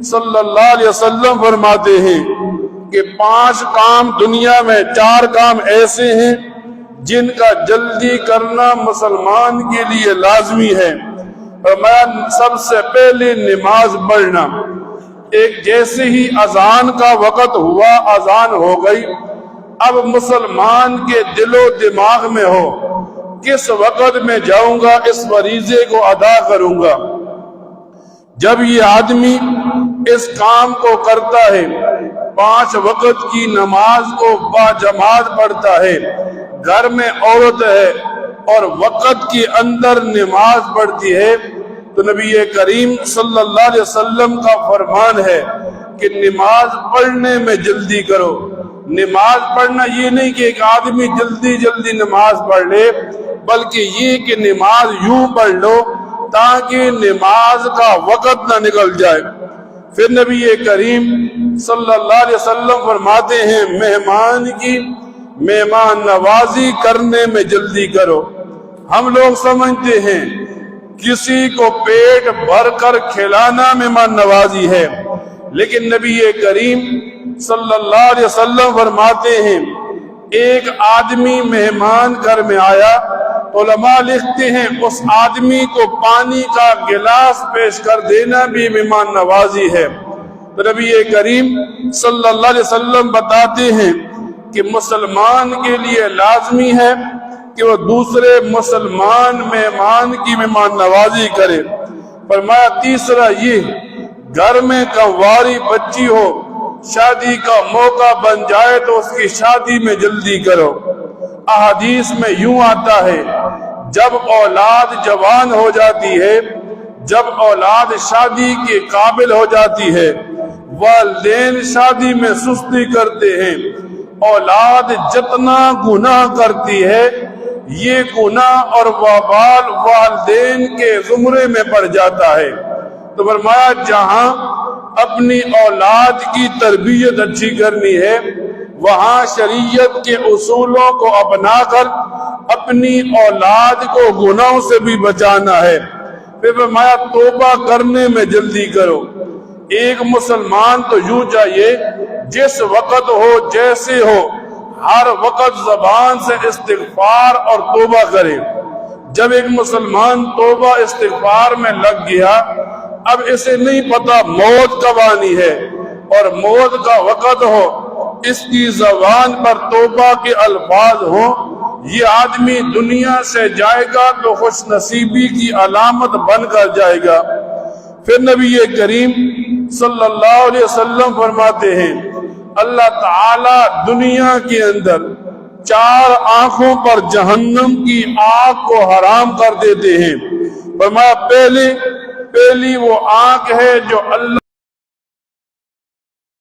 صلی اللہ علیہ وسلم فرماتے ہیں کہ 5 کام دنیا میں، 4 کام ایسے ہیں جن کا جلدی کرنا مسلمان کے لیے لازمی ہے۔ فرمایا سب سے پہلے نماز پڑھنا۔ ایک جیسے ہی اذان کا وقت ہوا، اذان ہو گئی، اب مسلمان کے دل و دماغ میں ہو کس وقت میں جاؤں گا اس فریضے کو ادا کروں گا۔ جب یہ آدمی اس کام کو کرتا ہے، 5 وقت کی نماز کو باجماعت پڑھتا ہے، گھر میں عورت ہے اور وقت کے اندر نماز پڑھتی ہے، تو نبی کریم صلی اللہ علیہ وسلم کا فرمان ہے کہ نماز پڑھنے میں جلدی کرو۔ نماز پڑھنا یہ نہیں کہ ایک آدمی جلدی جلدی نماز پڑھ لے، بلکہ یہ کہ نماز یوں پڑھ لو تاکہ نماز کا وقت نہ نکل جائے۔ پھر نبی کریم صلی اللہ علیہ وسلم فرماتے ہیں مہمان کی مہمان نوازی کرنے میں جلدی کرو۔ ہم لوگ سمجھتے ہیں کسی کو پیٹ بھر کر کھلانا مہمان نوازی ہے، لیکن نبی کریم صلی اللہ علیہ وسلم فرماتے ہیں ایک آدمی مہمان گھر میں آیا، علماء لکھتے ہیں اس آدمی کو پانی کا گلاس پیش کر دینا بھی مہمان نوازی ہے۔ تو نبی کریم صلی اللہ علیہ وسلم بتاتے ہیں کہ مسلمان کے لیے لازمی ہے کہ وہ دوسرے مسلمان مہمان کی مہمان نوازی کرے۔ فرمایا تیسرا یہ، گھر میں کنواری بچی ہو، شادی کا موقع بن جائے تو اس کی شادی میں جلدی کرو۔ احادیث میں یوں آتا ہے جب اولاد جوان ہو جاتی ہے، جب اولاد شادی کے قابل ہو جاتی ہے، والدین شادی میں سستی کرتے ہیں، اولاد جتنا گناہ کرتی ہے یہ گناہ اور وبال والدین کے زمرے میں پڑ جاتا ہے۔ تو فرمایا جہاں اپنی اولاد کی تربیت اچھی کرنی ہے، وہاں شریعت کے اصولوں کو اپنا کر اپنی اولاد کو گناہوں سے بھی بچانا ہے۔ پھر فرمایا توبہ کرنے میں جلدی کرو۔ ایک مسلمان تو یوں چاہیے جس وقت ہو جیسے ہو ہر وقت زبان سے استغفار اور توبہ کرے۔ جب ایک مسلمان توبہ استغفار میں لگ گیا، اب اسے نہیں پتا موت کب آنی ہے اور موت کا وقت ہو، اس کی زبان پر توبہ کے الفاظ ہوں، یہ آدمی دنیا سے جائے گا تو خوش نصیبی کی علامت بن کر جائے گا۔ پھر نبی کریم صلی اللہ علیہ وسلم فرماتے ہیں اللہ تعالی دنیا کے اندر 4 آنکھوں پر جہنم کی آگ کو حرام کر دیتے ہیں۔ فرمایا پہلی وہ آنکھ ہے جو اللہ